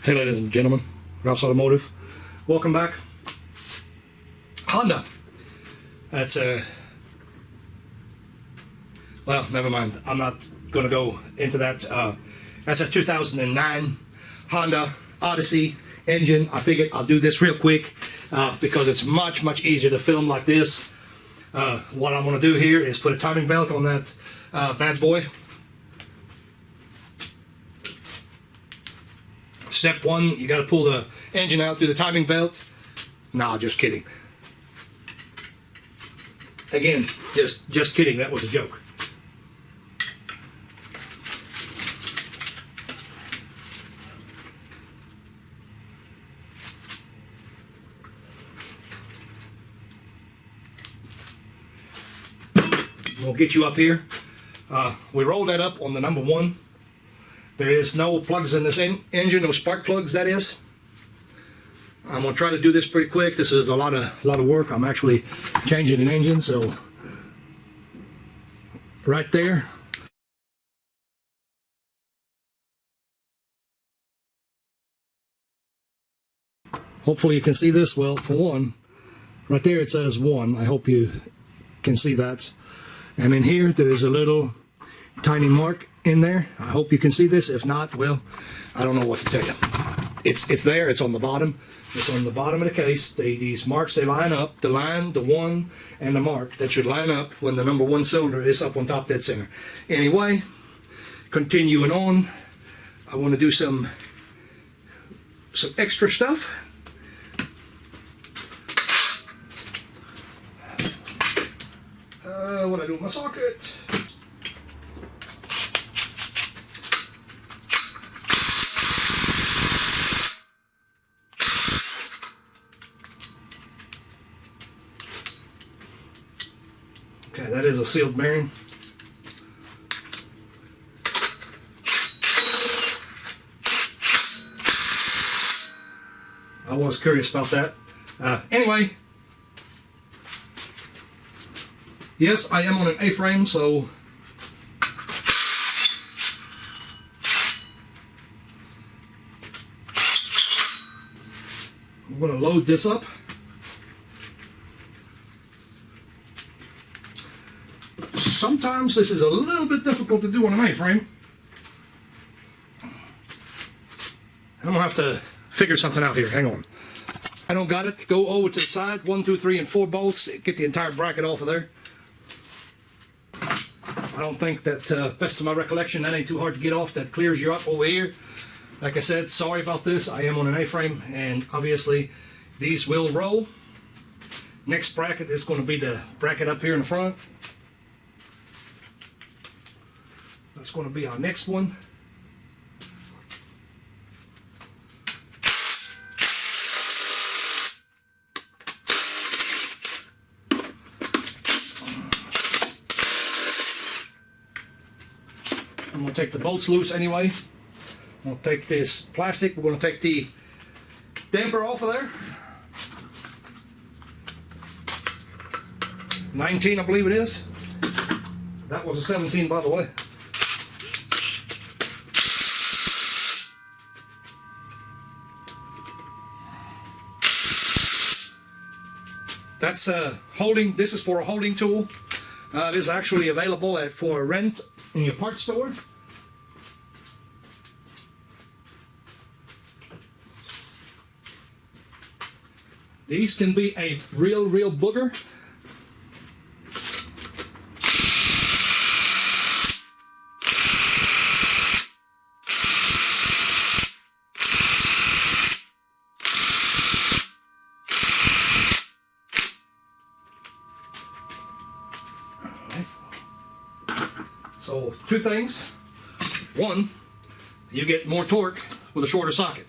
Hey ladies and gentlemen, Ralph's Automotive. Welcome back. Honda. That's well, never mind. I'm not going to go into that. That's a 2009 Honda Odyssey engine. I figured I'll do this real quick because it's much easier to film like this. What I'm going to do here is put a timing belt on that bad boy. Step one, you got to pull the engine out through the timing belt. Nah, just kidding. Again, just kidding. That was a joke. We'll get you up here. We rolled that up on the number one. There is no plugs in this engine, no spark plugs, that is. I'm gonna try to do this pretty quick. This is a lot of work. I'm actually changing an engine, so right there. Hopefully you can see this. Well, for one, right there it says 1. I hope you can see that. And in here there is a little tiny mark in there. I hope you can see this. If not, well, I don't know what to tell you. It's there. It's on the bottom. It's on the bottom of the case. These marks, they line up. The line, the 1, and the mark that should line up when the number 1 cylinder is up on top dead center. Anyway, continuing on, I want to do some extra stuff. What I do with my socket? Okay, that is a sealed bearing. I was curious about that. Anyway, yes, I am on an A-frame, so I'm going to load this up. Sometimes this is a little bit difficult to do on an A-frame. I'm gonna have to figure something out here. Hang on. I don't got it. Go over to the side. 1, 2, 3, and 4 bolts. Get the entire bracket off of there. I don't think that, best of my recollection, that ain't too hard to get off. That clears you up over here. Like I said, sorry about this. I am on an A-frame, and obviously these will roll. Next bracket is going to be the bracket up here in the front. That's going to be our next one. I'm going to take the bolts loose anyway. I'm going to take this plastic. We're going to take the damper off of there. 19, I believe it is. That was a 17, by the way. That's holding. This is for a holding tool. It is actually available for rent in your parts store. These can be a real booger. So, 2 things. 1, you get more torque with a shorter socket.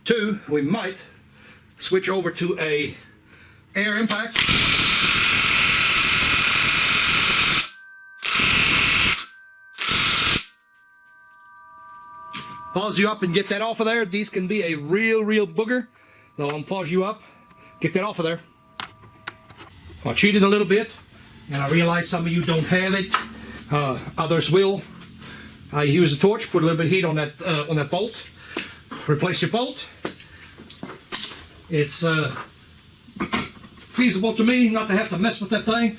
2, we might switch over to a air impact. Pause you up and get that off of there. These can be a real booger. So I'll pause you up. Get that off of there. I cheated a little bit, and I realize some of you don't have it. Others will. Use a torch, put a little bit of heat on that bolt, replace your bolt. It's feasible to me not to have to mess with that thing.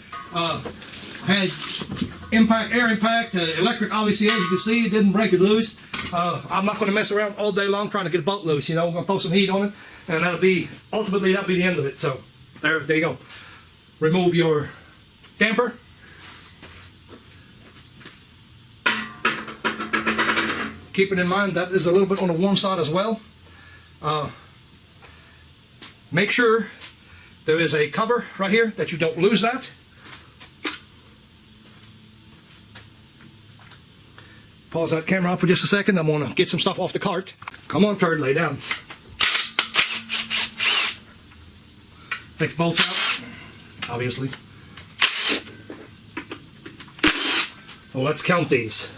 Had impact, air impact, electric, obviously, as you can see, it didn't break it loose. I'm not going to mess around all day long trying to get a bolt loose. You know, I'm going to throw some heat on it, and ultimately that'll be the end of it. So there you go. Remove your damper. Keep it in mind that is a little bit on the warm side as well. Make sure there is a cover right here that you don't lose that. Pause that camera off for just a second. I'm going to get some stuff off the cart. Come on, turd, lay down. Take the bolts out, obviously. So let's count these.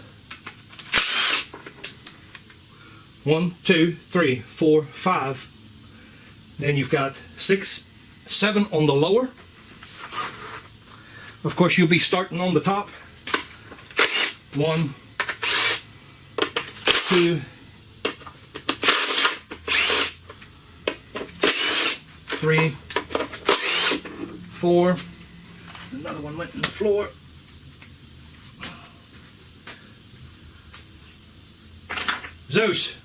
1, 2, 3, 4, 5. Then you've got 6, 7 on the lower. Of course, you'll be starting on the top. 1, 2, 3, 4. Another one went in the floor. Zeus.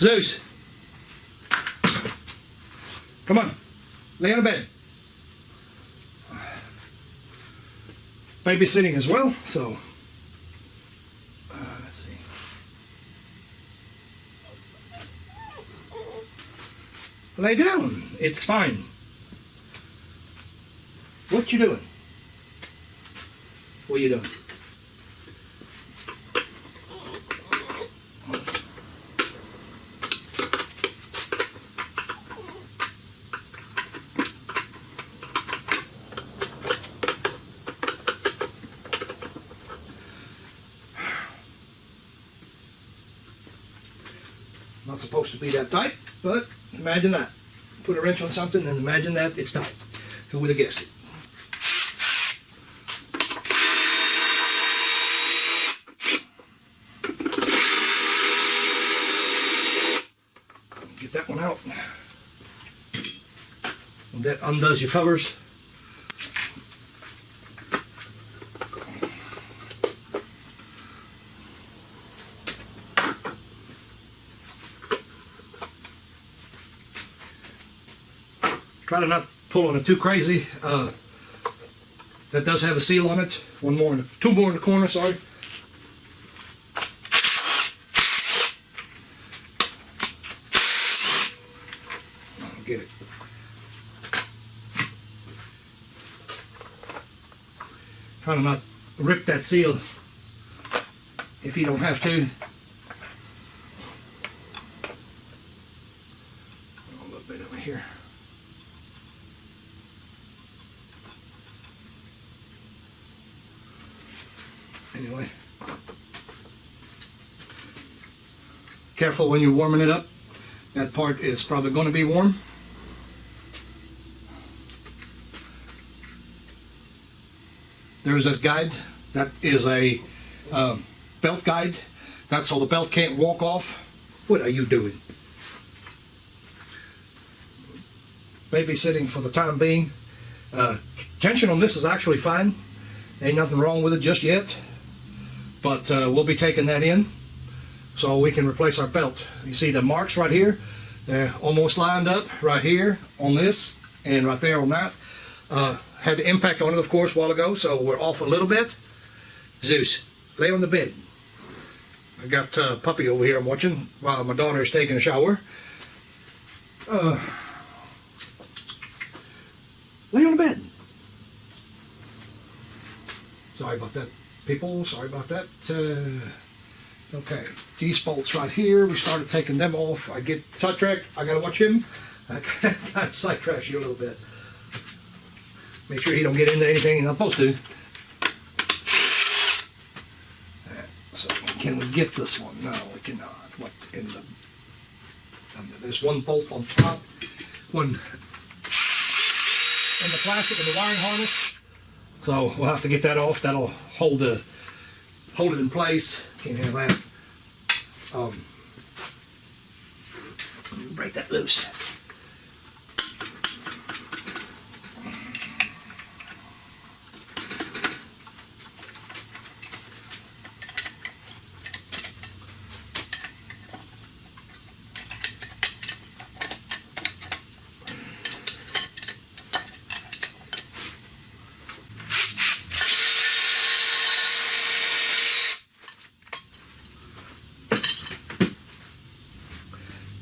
Zeus. Come on. Lay on the bed. Babysitting as well, so let's see. Lay down. It's fine. What you doing? What are you doing? Not supposed to be that tight, but imagine that. Put a wrench on something and imagine that it's tight. Who would have guessed it? Get that one out. And that undoes your covers. Try to not pull on it too crazy. That does have a seal on it. Two more in the corner, sorry. Get it. Try to not rip that seal if you don't have to. A little bit over here. Anyway, careful when you're warming it up. That part is probably going to be warm. There's this guide. That is a belt guide. That's so the belt can't walk off. What are you doing? Babysitting for the time being. Tension on this is actually fine. Ain't nothing wrong with it just yet. But we'll be taking that in so we can replace our belt. You see the marks right here? They're almost lined up right here on this and right there on that. Had the impact on it, of course, a while ago, so we're off a little bit. Zeus, lay on the bed. I got puppy over here I'm watching while my daughter is taking a shower. Lay on the bed. Sorry about that, people. Sorry about that. Okay, these bolts right here, we started taking them off. I get sidetracked. I gotta watch him. I gotta sidetrack you a little bit. Make sure he don't get into anything he's not supposed to. can we get this one? No, we cannot. What in the... There's one bolt on top, one in the plastic of the wiring harness. So we'll have to get that off. That'll hold it in place. Can't have that. Break that loose.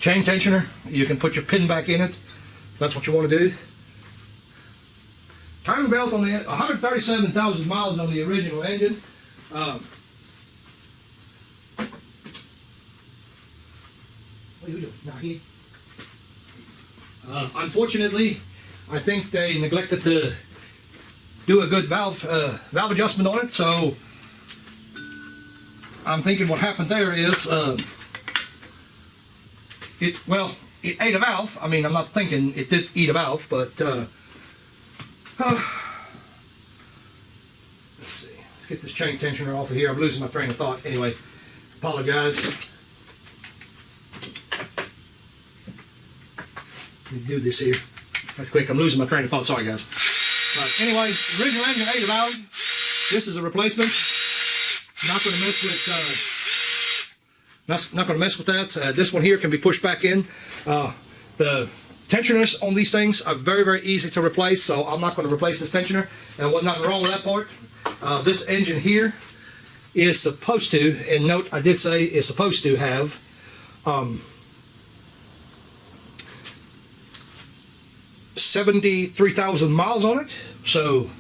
Chain tensioner, you can put your pin back in it. If that's what you want to do. Timing belt on the 137,000 miles on the original engine. What are you doing? Not here. Unfortunately, I think they neglected to do a good valve adjustment on it. So I'm thinking what happened there is. It ate a valve. I mean, I'm not thinking it did eat a valve, but let's see. Let's get this chain tensioner off of here. I'm losing my train of thought. Anyway, apologize. Let me do this here. That's quick. I'm losing my train of thought. Sorry, guys. Anyway, original engine ate a valve. This is a replacement. Not going to mess with. Not going to mess with that. This one here can be pushed back in. The tensioners on these things are very, very easy to replace, so I'm not going to replace this tensioner. And what's nothing wrong with that part. This engine here is supposed to, and note I did say is supposed to have 73,000 miles on it. So,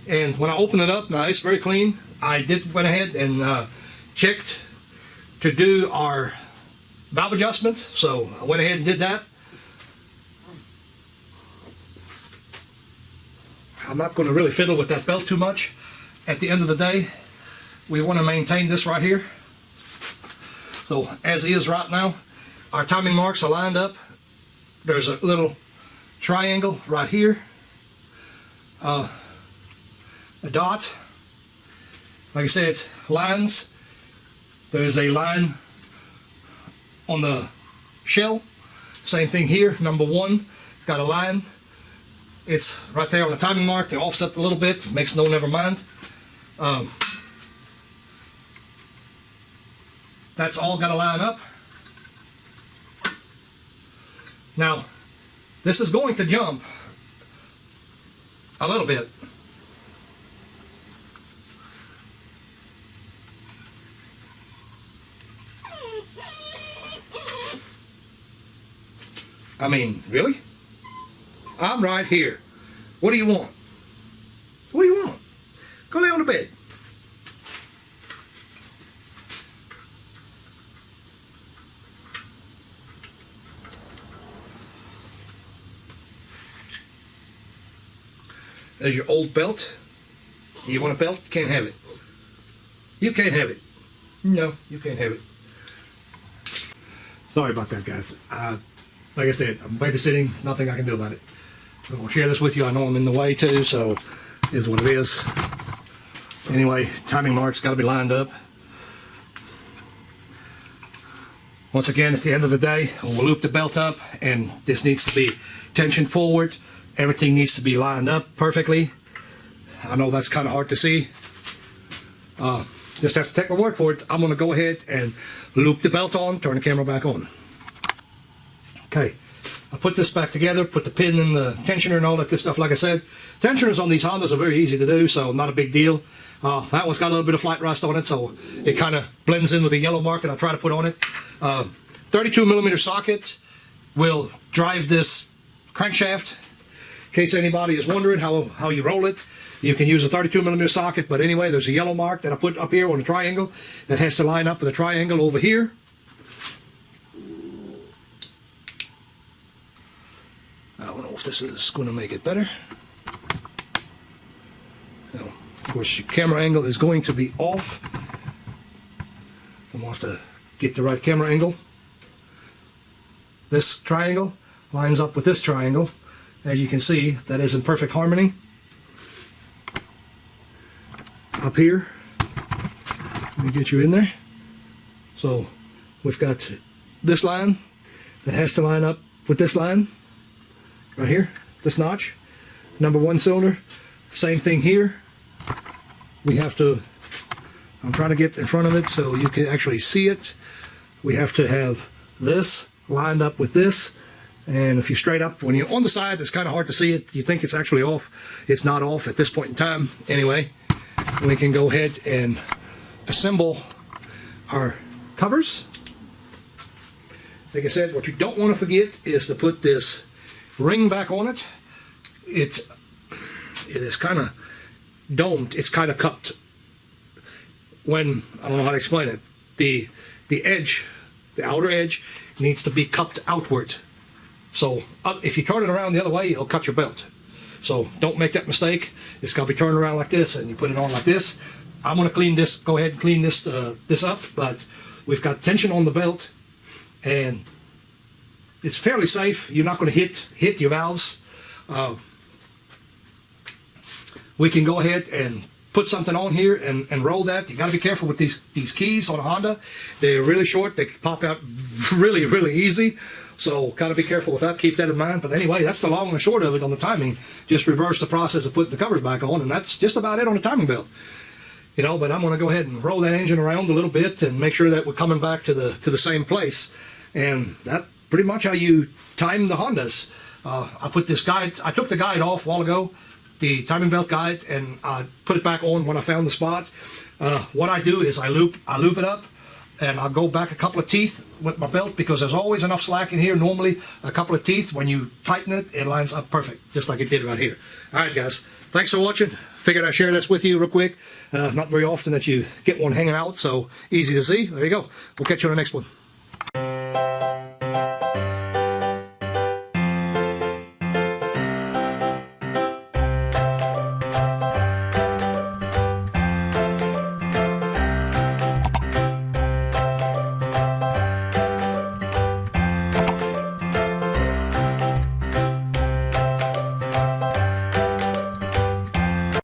and when I open it up, now it's very clean. I went ahead and checked to do our valve adjustment, so I went ahead and did that. I'm not going to really fiddle with that belt too much. At the end of the day, we want to maintain this right here. So as is right now, our timing marks are lined up. There's a little triangle right here, a dot. Like I said, lines. There's a line on the shell. Same thing here. Number 1, got a line. It's right there on the timing mark. They're offset a little bit. Makes no never mind. That's all got to line up. Now, this is going to jump a little bit. I mean, really? I'm right here. What do you want? What do you want? Go lay on the bed. There's your old belt. Do you want a belt? Can't have it. You can't have it. No, you can't have it. Sorry about that, guys. Like I said, I'm babysitting. There's nothing I can do about it. I'm going to share this with you. I know I'm in the way too, so it is what it is. Anyway, timing marks got to be lined up. Once again, at the end of the day, we'll loop the belt up, and this needs to be tensioned forward. Everything needs to be lined up perfectly. I know that's kind of hard to see. Just have to take my word for it. I'm going to go ahead and loop the belt on, turn the camera back on. Okay, I put this back together, put the pin in the tensioner and all that good stuff. Like I said, tensioners on these Hondas are very easy to do, so not a big deal. That one's got a little bit of flight rust on it, so it kind of blends in with the yellow mark that I try to put on it. 32mm socket will drive this crankshaft. In case anybody is wondering how you roll it, you can use a 32mm socket, but anyway, there's a yellow mark that I put up here on the triangle that has to line up with the triangle over here. I don't know if this is going to make it better. Now, of course, your camera angle is going to be off. I'm going to have to get the right camera angle. This triangle lines up with this triangle. As you can see, that is in perfect harmony. Up here, let me get you in there. So we've got this line that has to line up with this line right here, this notch, number 1 cylinder. Same thing here. We have to, I'm trying to get in front of it so you can actually see it. We have to have this lined up with this. And if you're straight up, when you're on the side, it's kind of hard to see it. You think it's actually off. It's not off at this point in time. Anyway, we can go ahead and assemble our covers. Like I said, what you don't want to forget is to put this ring back on it. It is kind of domed. It's kind of cupped. When, I don't know how to explain it, the edge, the outer edge, needs to be cupped outward. So if you turn it around the other way, it'll cut your belt. So don't make that mistake. It's got to be turned around like this, and you put it on like this. I'm going to clean this, go ahead and clean this this up, but we've got tension on the belt, and it's fairly safe. You're not going to hit your valves. We can go ahead and put something on here and roll that. You got to be careful with these keys on a Honda. They're really short. They pop out really, really easy. So got to be careful with that. Keep that in mind. But anyway, that's the long and the short of it on the timing. Just reverse the process of putting the covers back on, and that's just about it on the timing belt. You know, but I'm going to go ahead and roll that engine around a little bit and make sure that we're coming back to the same place. And that's pretty much how you time the Hondas. I put this guide. I took the guide off a while ago, the timing belt guide, and I put it back on when I found the spot. What I do is I loop it up, and I'll go back a couple of teeth with my belt, because there's always enough slack in here. Normally a couple of teeth, when you tighten it, it lines up perfect, just like it did right here. All right, guys, thanks for watching. Figured I'd share this with you real quick. Not very often that you get one hanging out so easy to see. There you go. We'll catch you on the next one.